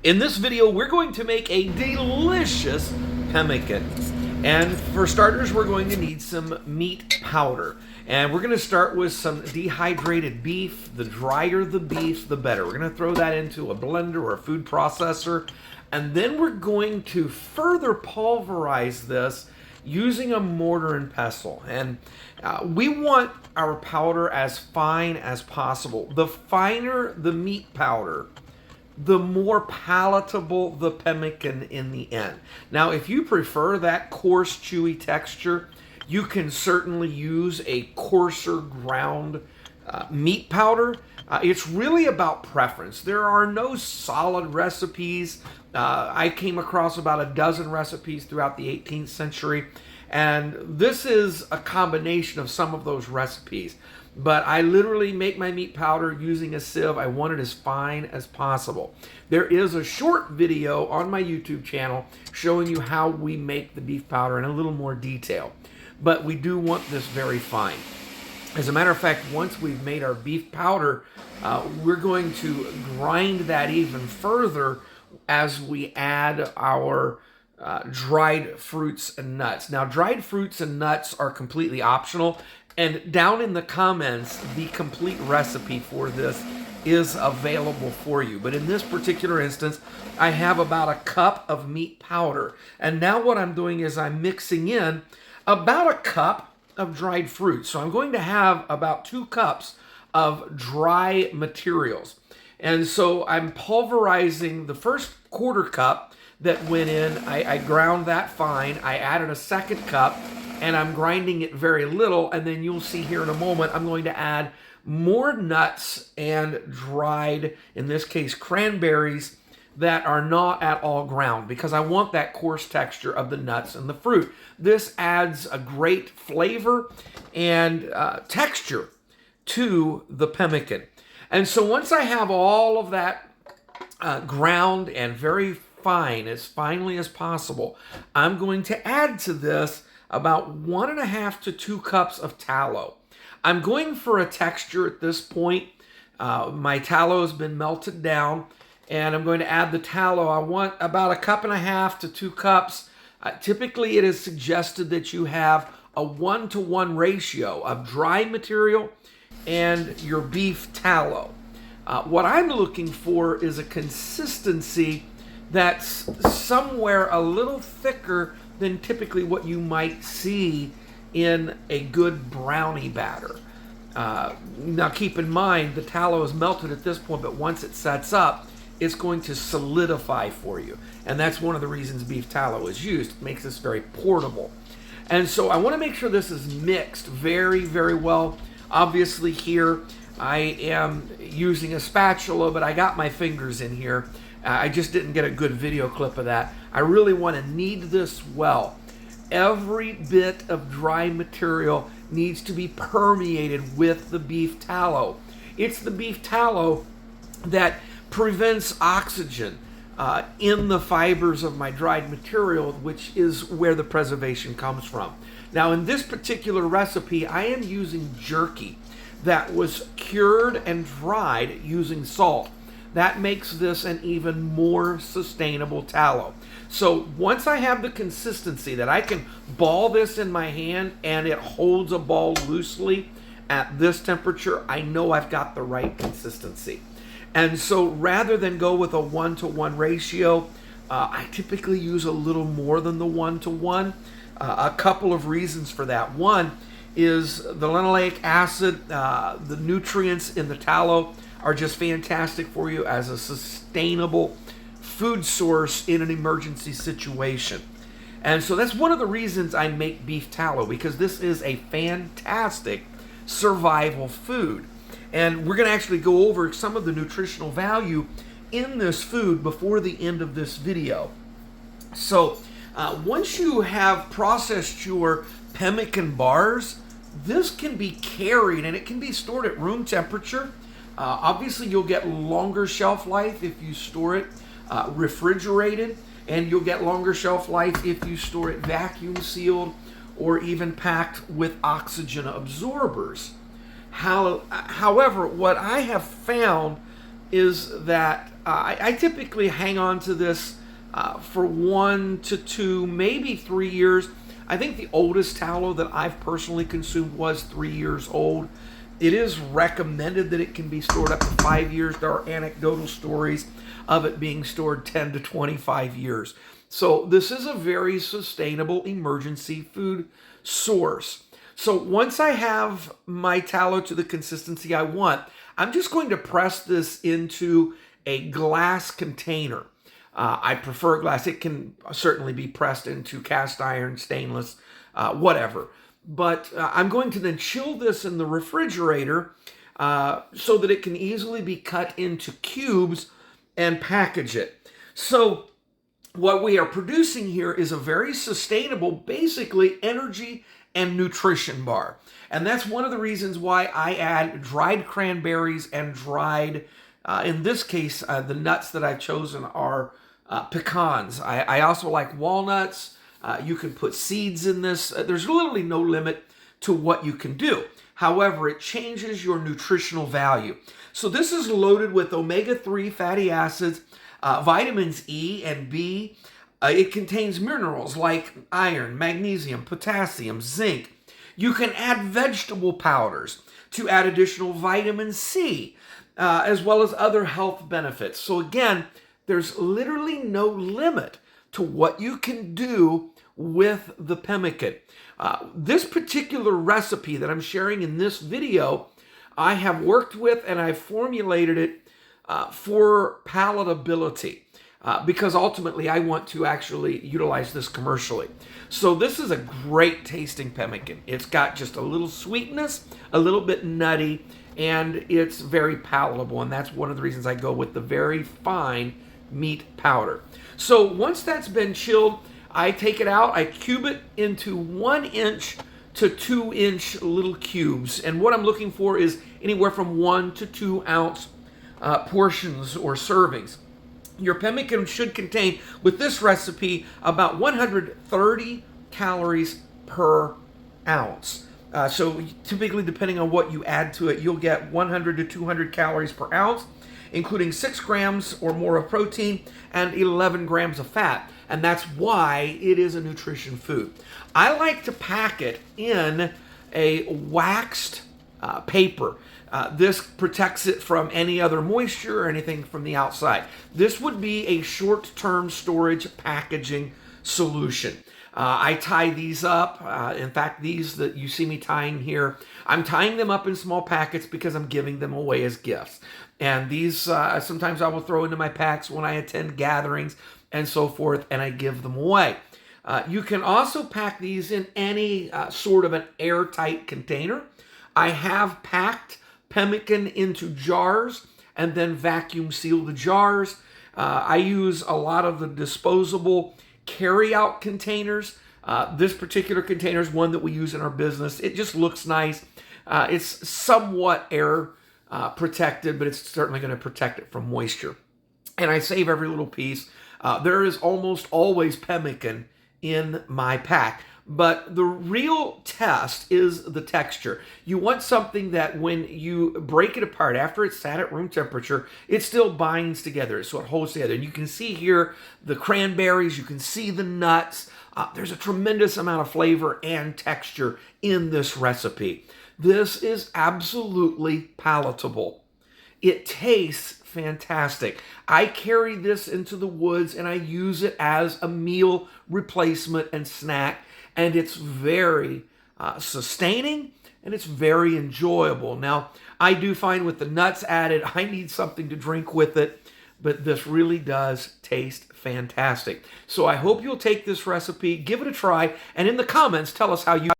In this video, we're going to make a delicious pemmican. And for starters, we're going to need some meat powder. And we're going to start with some dehydrated beef. The drier the beef, the better. We're going to throw that into a blender or a food processor. And then we're going to further pulverize this using a mortar and pestle. And we want our powder as fine as possible. The finer the meat powder, the more palatable the pemmican in the end. Now, if you prefer that coarse, chewy texture, you can certainly use a coarser ground meat powder. It's really about preference. There are no solid recipes. I came across about a dozen recipes throughout the 18th century, and this is a combination of some of those recipes. But I literally make my meat powder using a sieve. I want it as fine as possible. There is a short video on my YouTube channel showing you how we make the beef powder in a little more detail. But we do want this very fine. As a matter of fact, once we've made our beef powder, we're going to grind that even further as we add our dried fruits and nuts. Now, dried fruits and nuts are completely optional. And down in the comments, the complete recipe for this is available for you. But in this particular instance, I have about a cup of meat powder. And now what I'm doing is I'm mixing in about a cup of dried fruit. So I'm going to have about 2 cups of dry materials. And so I'm pulverizing the first quarter cup that went in. I ground that fine. I added a second cup, and I'm grinding it very little, and then you'll see here in a moment I'm going to add more nuts and dried, in this case, cranberries that are not at all ground, because I want that coarse texture of the nuts and the fruit. This adds a great flavor and texture to the pemmican. And so once I have all of that ground and very fine, as finely as possible, I'm going to add to this about 1.5 to 2 cups of tallow. I'm going for a texture at this point. My tallow has been melted down, and I'm going to add the tallow. I want about 1.5 to 2 cups. Typically, it is suggested that you have a 1-to-1 ratio of dry material and your beef tallow. What I'm looking for is a consistency that's somewhere a little thicker than typically what you might see in a good brownie batter. Now keep in mind, the tallow is melted at this point, but once it sets up, it's going to solidify for you. And that's one of the reasons beef tallow is used. It makes this very portable. And so I want to make sure this is mixed very, very well. Obviously here, I am using a spatula, but I got my fingers in here. I just didn't get a good video clip of that. I really want to knead this well. Every bit of dry material needs to be permeated with the beef tallow. It's the beef tallow that prevents oxygen in the fibers of my dried material, which is where the preservation comes from. Now, in this particular recipe, I am using jerky that was cured and dried using salt. That makes this an even more sustainable tallow. So once I have the consistency that I can ball this in my hand and it holds a ball loosely at this temperature, I know I've got the right consistency. And so rather than go with a 1-to-1 ratio, I typically use a little more than the 1-to-1. A couple of reasons for that. One is the linoleic acid, the nutrients in the tallow are just fantastic for you as a sustainable food source in an emergency situation. And so that's one of the reasons I make beef tallow, because this is a fantastic survival food. And we're going to actually go over some of the nutritional value in this food before the end of this video. So once you have processed your pemmican bars, this can be carried and it can be stored at room temperature. Obviously, you'll get longer shelf life if you store it refrigerated, and you'll get longer shelf life if you store it vacuum sealed or even packed with oxygen absorbers. However, what I have found is that I typically hang on to this for 1 to 2, maybe 3 years. I think the oldest tallow that I've personally consumed was 3 years old. It is recommended that it can be stored up to 5 years. There are anecdotal stories of it being stored 10 to 25 years. So this is a very sustainable emergency food source. So once I have my tallow to the consistency I want, I'm just going to press this into a glass container. I prefer glass. It can certainly be pressed into cast iron, stainless, whatever. But I'm going to then chill this in the refrigerator so that it can easily be cut into cubes and package it. So what we are producing here is a very sustainable, basically energy and nutrition bar. And that's one of the reasons why I add dried cranberries and dried, in this case, the nuts that I've chosen are pecans. I also like walnuts. You can put seeds in this. There's literally no limit to what you can do. However, it changes your nutritional value. So this is loaded with omega-3 fatty acids, vitamins E and B. It contains minerals like iron, magnesium, potassium, zinc. You can add vegetable powders to add additional vitamin C, as well as other health benefits. So again, there's literally no limit to what you can do with the pemmican. This particular recipe that I'm sharing in this video, I have worked with and I've formulated it for palatability. Because ultimately I want to actually utilize this commercially. So this is a great tasting pemmican. It's got just a little sweetness, a little bit nutty, and it's very palatable. And that's one of the reasons I go with the very fine meat powder. So once that's been chilled, I take it out, I cube it into 1 inch to 2 inch little cubes. And what I'm looking for is anywhere from 1 to 2 ounce portions or servings. Your pemmican should contain, with this recipe, about 130 calories per ounce. So typically, depending on what you add to it, you'll get 100 to 200 calories per ounce, including 6 grams or more of protein and 11 grams of fat. And that's why it is a nutrition food. I like to pack it in a waxed paper. This protects it from any other moisture or anything from the outside. This would be a short-term storage packaging solution. I tie these up. In fact, these that you see me tying here, I'm tying them up in small packets because I'm giving them away as gifts. And these, sometimes I will throw into my packs when I attend gatherings and so forth, and I give them away. You can also pack these in any sort of an airtight container. I have packed pemmican into jars and then vacuum seal the jars. I use a lot of the disposable carry-out containers. This particular container is one that we use in our business. It just looks nice. It's somewhat air protected, but it's certainly going to protect it from moisture. And I save every little piece. There is almost always pemmican in my pack. But the real test is the texture. You want something that when you break it apart, after it's sat at room temperature, it still binds together, so it holds together. And you can see here the cranberries, you can see the nuts. There's a tremendous amount of flavor and texture in this recipe. This is absolutely palatable. It tastes fantastic. I carry this into the woods and I use it as a meal replacement and snack. And it's very sustaining and it's very enjoyable. Now, I do find with the nuts added, I need something to drink with it, but this really does taste fantastic. So I hope you'll take this recipe, give it a try, and in the comments, tell us how you